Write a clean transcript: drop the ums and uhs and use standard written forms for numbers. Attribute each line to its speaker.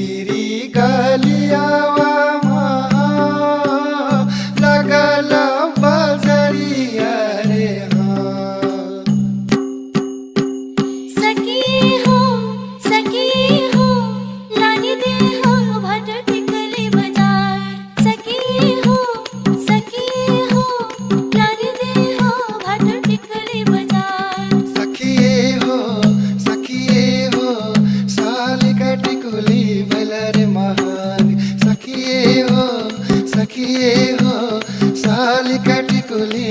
Speaker 1: गिरी गलियावामा लगल बजरिया रे
Speaker 2: सखी हो लानी दे हो भट टिकली बाजार। सखी हो लानी दे हो भट टिकली बाजार।
Speaker 1: सखिए हो साली का टिकुली बलर महाग। सखिए हो साली का टिकुली